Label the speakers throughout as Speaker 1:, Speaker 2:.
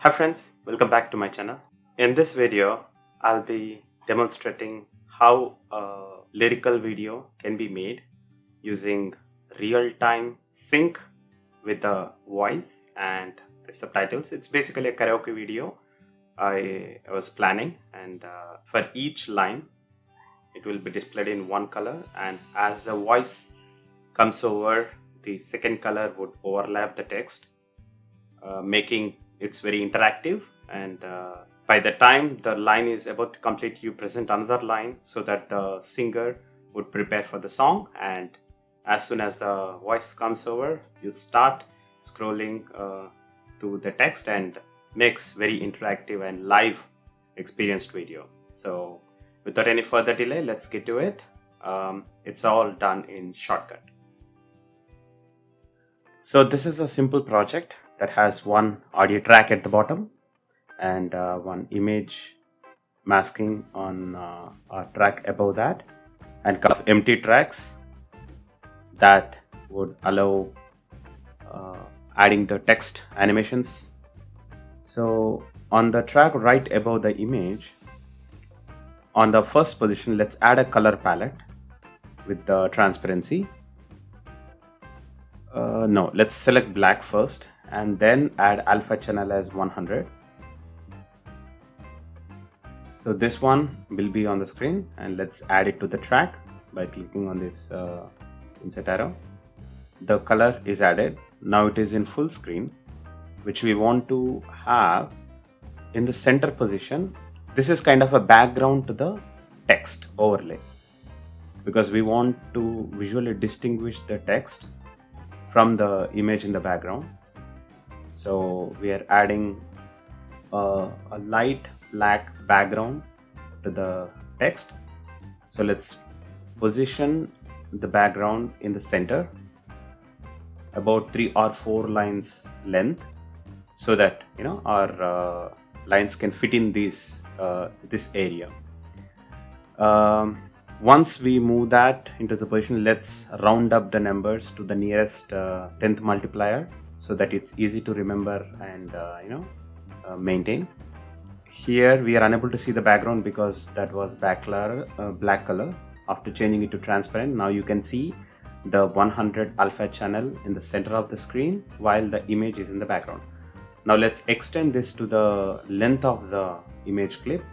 Speaker 1: Hi friends, welcome back to my channel. In this video, I'll be demonstrating how a lyrical video can be made using real-time sync with the voice and the subtitles. It's basically a karaoke video I was planning, and for each line, it will be displayed in one color, and as the voice comes over, the second color would overlap the text, making it's very interactive. And by the time the line is about to complete, you present another line so that the singer would prepare for the song. And as soon as the voice comes over, you start scrolling to the text, and makes very interactive and live experienced video. So without any further delay, let's get to it. It's all done in Shortcut. So this is a simple project that has one audio track at the bottom and one image masking on a track above that, and couple of empty tracks that would allow adding the text animations. So on the track right above the image, on the first position, let's add a color palette with the transparency. No, let's select black first and then add alpha channel as 100. So this one will be on the screen, and let's add it to the track by clicking on this insert arrow. The color is added. Now it is in full screen, which we want to have in the center position. This is kind of a background to the text overlay, because we want to visually distinguish the text from the image in the background. So we are adding a light black background to the text. So let's position the background in the center, about 3 or 4 lines length, so that our lines can fit in this area. Once we move that into the position, let's round up the numbers to the nearest 10th multiplier so that it's easy to remember and maintain. Here we are unable to see the background because that was black color. After changing it to transparent, now you can see the 100 alpha channel in the center of the screen while the image is in the background. Now let's extend this to the length of the image clip,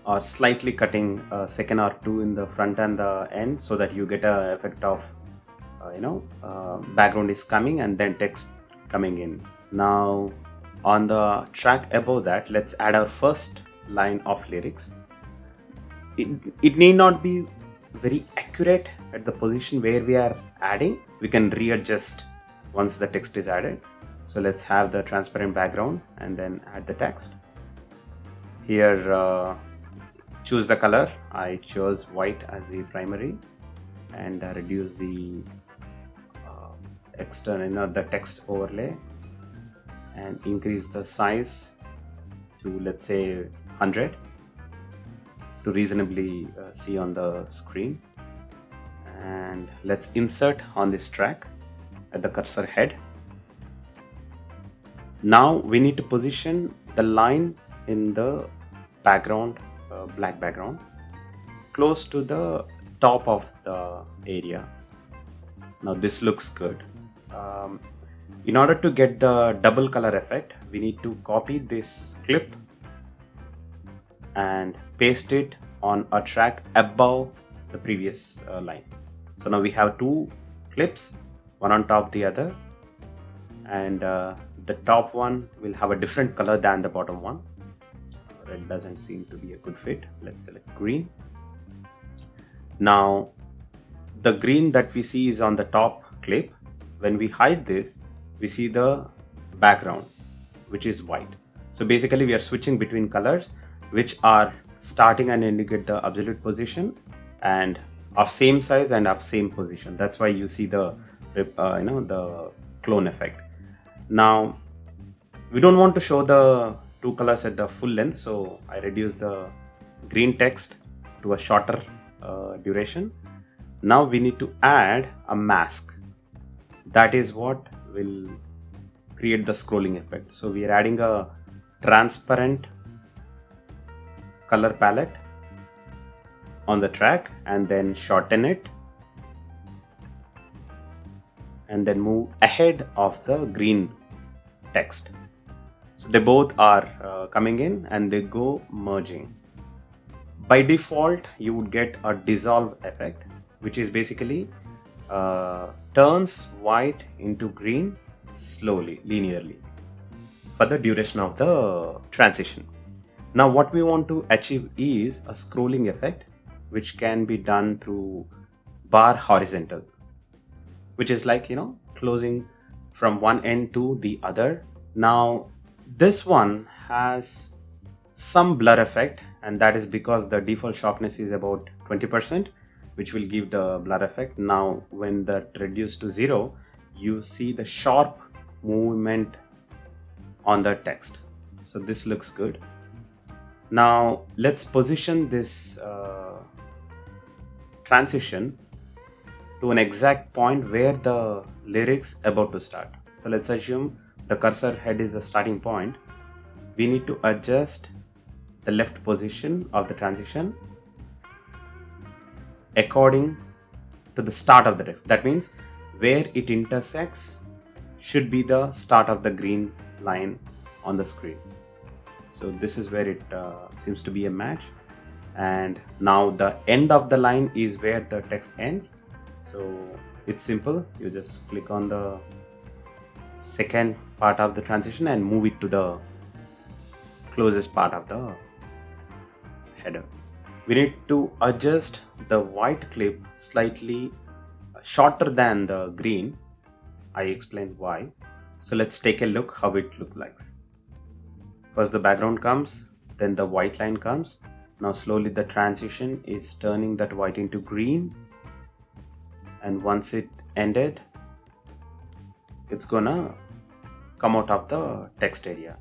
Speaker 1: or slightly cutting a second or two in the front and the end, so that you get a effect of background is coming and then text coming in. Now on the track above that, let's add our first line of lyrics. It need not be very accurate at the position where we are adding. We can readjust once the text is added. So let's have the transparent background and then add the text. Here choose the color. I chose white as the primary, and reduce the external the text overlay, and increase the size to, let's say, 100 to reasonably see on the screen. And let's insert on this track at the cursor head. Now we need to position the line in the background, black background, close to the top of the area. Now this looks good. In order to get the double color effect, we need to copy this clip and paste it on a track above the previous line. So now we have 2 clips, one on top of the other, and the top one will have a different color than the bottom one. Red doesn't seem to be a good fit. Let's select green. Now the green that we see is on the top clip. When we hide this, we see the background, which is white. So basically we are switching between colors which are starting and ending at the absolute position and of same size and of same position. That's why you see the the clone effect. Now we don't want to show the 2 colors at the full length, so I reduce the green text to a shorter duration. Now we need to add a mask. That is what will create the scrolling effect. So we are adding a transparent color palette on the track and then shorten it and then move ahead of the green text. So they both are coming in and they go merging. By default, you would get a dissolve effect, which is basically turns white into green slowly, linearly for the duration of the transition. Now what we want to achieve is a scrolling effect, which can be done through bar horizontal, which is like, closing from one end to the other. Now this one has some blur effect, and that is because the default sharpness is about 20%, which will give the blur effect. Now when that reduced to 0, you see the sharp movement on the text. So this looks good. Now let's position this transition to an exact point where the lyrics about to start. So let's assume the cursor head is the starting point. We need to adjust the left position of the transition according to the start of the text. That means where it intersects should be the start of the green line on the screen. So this is where it seems to be a match, and now the end of the line is where the text ends. So it's simple, you just click on the second part of the transition and move it to the closest part of the header. We need to adjust the white clip slightly shorter than the green. I explained why. So let's take a look how it looks like. First the background comes, then the white line comes. Now slowly the transition is turning that white into green, and once it ended, it's gonna come out of the text area.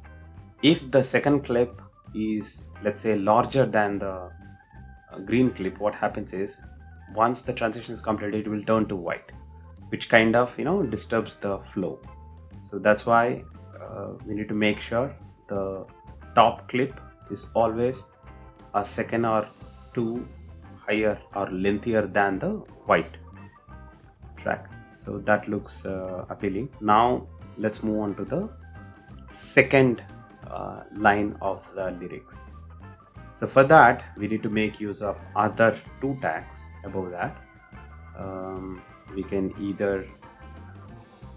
Speaker 1: If the second clip is, let's say, larger than the green clip, what happens is once the transition is completed, it will turn to white, which kind of disturbs the flow. So that's why we need to make sure the top clip is always a second or two higher or lengthier than the white track. So that looks appealing. Now let's move on to the second line of the lyrics. So for that we need to make use of other two tags above that. We can either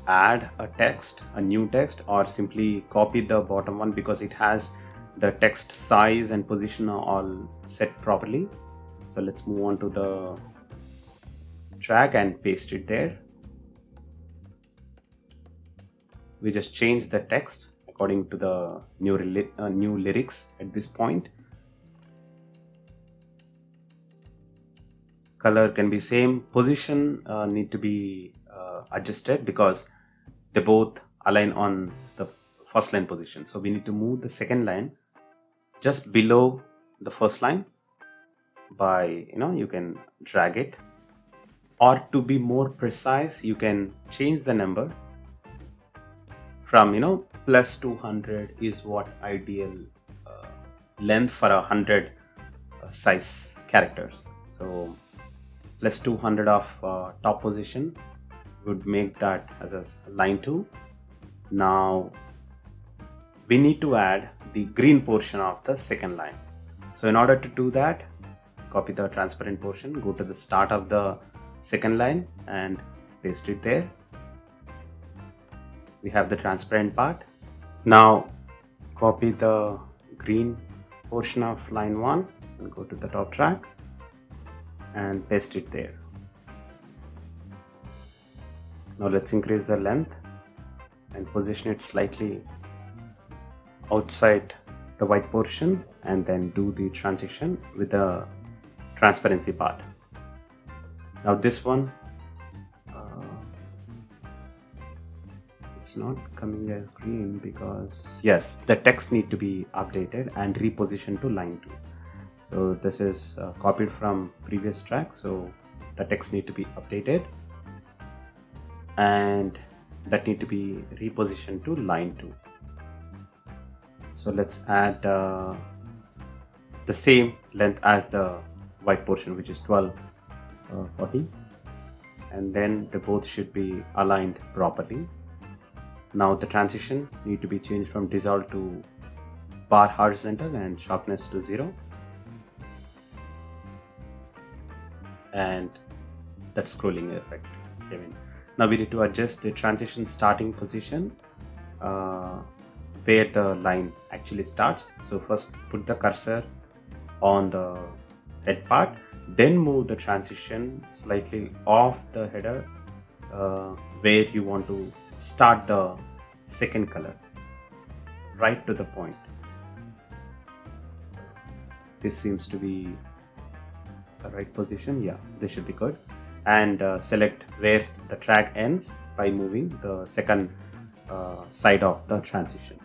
Speaker 1: add a new text, or simply copy the bottom one because it has the text size and position all set properly. So let's move on to the track and paste it there. We just change the text according to the new lyrics at this point. Color can be same, position need to be adjusted because they both align on the first line position. So we need to move the second line just below the first line by, you can drag it, or to be more precise, you can change the number from plus 200 is what ideal length for 100 size characters. So plus 200 of top position would make that as a line 2. Now we need to add the green portion of the second line. So in order to do that, copy the transparent portion, go to the start of the second line and paste it there. We have the transparent part. Now copy the green portion of line 1 and go to the top track and paste it there. Now let's increase the length and position it slightly outside the white portion, and then do the transition with the transparency part. Now this one, it's not coming as green because yes, the text need to be updated and repositioned to line 2. So this is copied from previous track, so the text need to be updated, and that need to be repositioned to line 2. So let's add the same length as the white portion, which is 1240, and then the both should be aligned properly. Now the transition need to be changed from dissolve to bar horizontal and sharpness to 0, and that scrolling effect came in. Now we need to adjust the transition starting position where the line actually starts. So first put the cursor on the head part, then move the transition slightly off the header where you want to start the second color, right to the point. This seems to be the right position. Yeah, this should be good. And select where the track ends by moving the second side of the transition.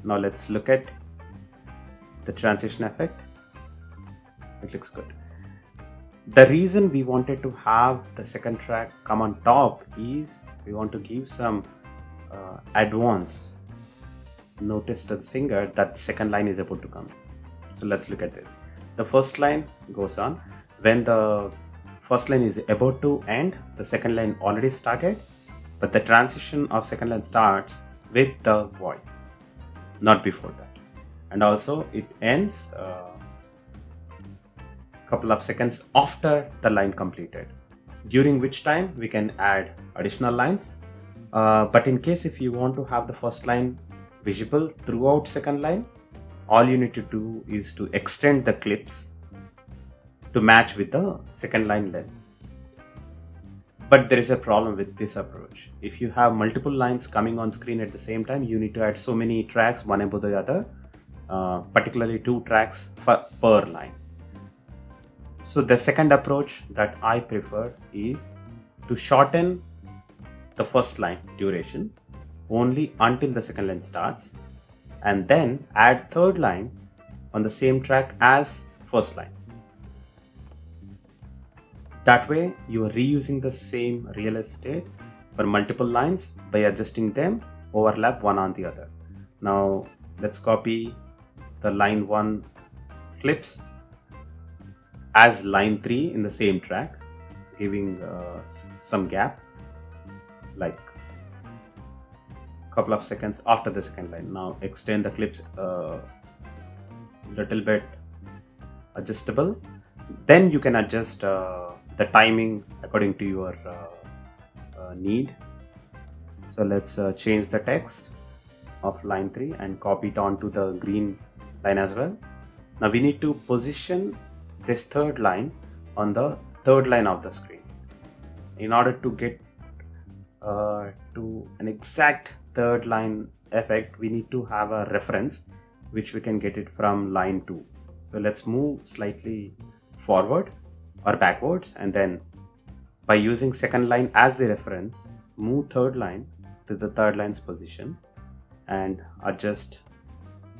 Speaker 1: Now let's look at the transition effect. It looks good. The reason we wanted to have the second track come on top is we want to give some advance notice to the singer that the second line is about to come. So let's look at this. The first line goes on. When the first line is about to end, the second line already started, but the transition of second line starts with the voice, not before that. And also it ends couple of seconds after the line completed, during which time we can add additional lines. But in case if you want to have the first line visible throughout second line, all you need to do is to extend the clips to match with the second line length. But there is a problem with this approach. If you have multiple lines coming on screen at the same time, you need to add so many tracks one above the other, particularly 2 tracks per line. So the second approach that I prefer is to shorten the first line duration only until the second line starts, and then add third line on the same track as first line. That way you are reusing the same real estate for multiple lines by adjusting them overlap one on the other. Now let's copy the line 1 clips as line 3 in the same track, giving some gap, like a couple of seconds after the second line. Now extend the clips a little bit adjustable. Then you can adjust the timing according to your need. So let's change the text of line 3 and copy it onto the green line as well. Now we need to position this third line on the third line of the screen. In order to get to an exact third line effect, we need to have a reference which we can get it from line 2. So let's move slightly forward or backwards, and then by using second line as the reference, move third line to the third line's position and adjust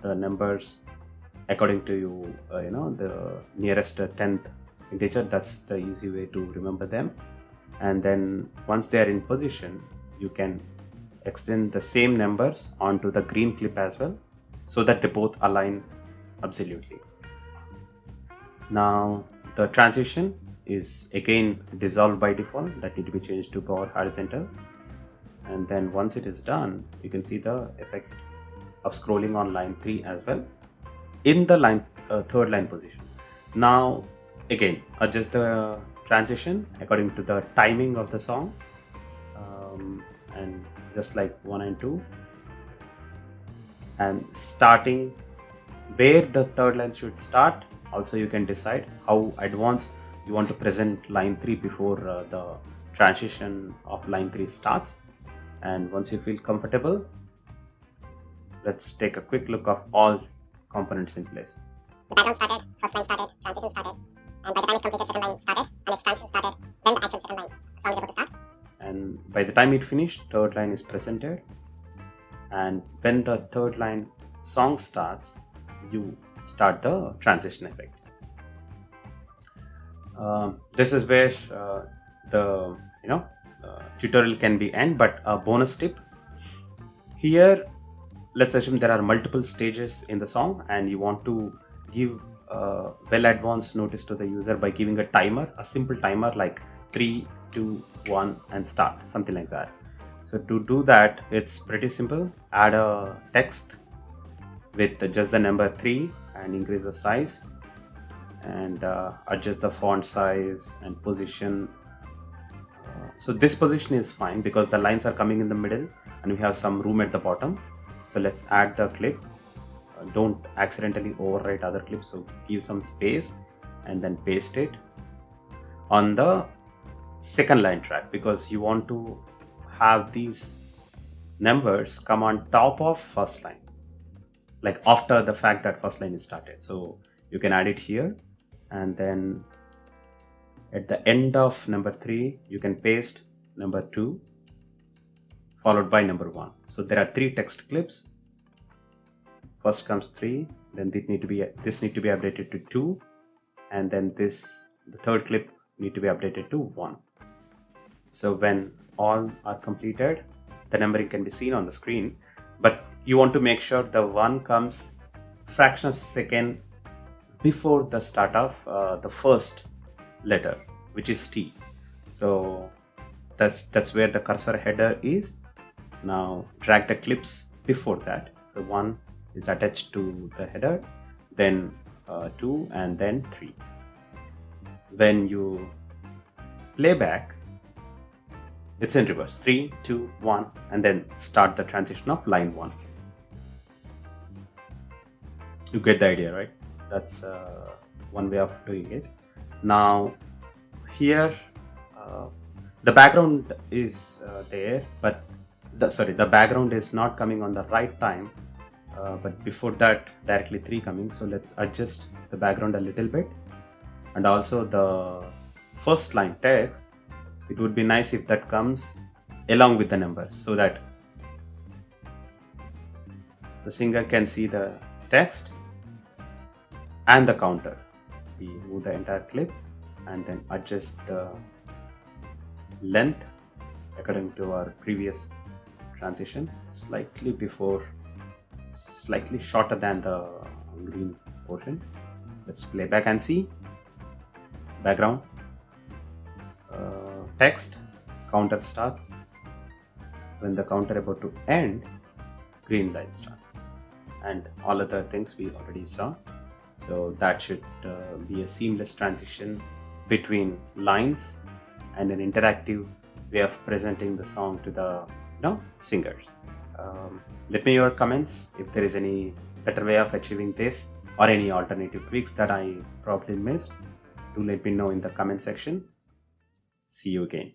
Speaker 1: the numbers according to you the nearest 10th integer. That's the easy way to remember them. And then once they are in position, you can extend the same numbers onto the green clip as well, so that they both align absolutely. Now the transition is again dissolved by default. That need to be changed to bar horizontal, and then once it is done, you can see the effect of scrolling on line 3 as well in the line third line position. Now again adjust the transition according to the timing of the song, and just like 1 and 2, and starting where the third line should start. Also you can decide how advanced you want to present line 3 before the transition of line 3 starts. And once you feel comfortable, let's take a quick look of all components in place.
Speaker 2: The background started, first line started, transition started, and by the time it completed, second line started, and its transition started, then the actual second line song is about to start.
Speaker 1: And by the time it finished, third line is presented, and when the third line song starts, you start the transition effect. This is where the tutorial can be end, but a bonus tip here. Let's assume there are multiple stages in the song and you want to give well advanced notice to the user by giving a timer, a simple timer like 3, 2, 1 and start, something like that. So to do that, it's pretty simple. Add a text with just the number 3 and increase the size, and adjust the font size and position. So this position is fine because the lines are coming in the middle and we have some room at the bottom. So let's add the clip. Don't accidentally overwrite other clips, so give some space and then paste it on the second line track, because you want to have these numbers come on top of first line, like after the fact that first line is started. So you can add it here, and then at the end of number 3 you can paste number 2 followed by number 1. So there are 3 text clips. First comes 3, then this need to be updated to 2, and then the third clip need to be updated to 1. So when all are completed, the numbering can be seen on the screen, but you want to make sure the 1 comes fraction of a second before the start of the first letter, which is T. So that's where the cursor header is. Now drag the clips before that. So 1 is attached to the header, then 2, and then 3. When you play back, it's in reverse: 3, 2, 1, and then start the transition of line 1. You get the idea, right? That's one way of doing it. Now here the background is there, but the background is not coming on the right time, but before that directly 3 coming. So let's adjust the background a little bit, and also the first line text, it would be nice if that comes along with the numbers so that the singer can see the text and the counter. We move the entire clip and then adjust the length according to our previous transition, slightly shorter than the green portion. Let's play back and see. Background, text, counter starts. When the counter about to end, green line starts, and all other things we already saw. So that should be a seamless transition between lines and an interactive way of presenting the song to the singers. Let me know your comments if there is any better way of achieving this, or any alternative tweaks that I probably missed. Do let me know in the comment section. See you again.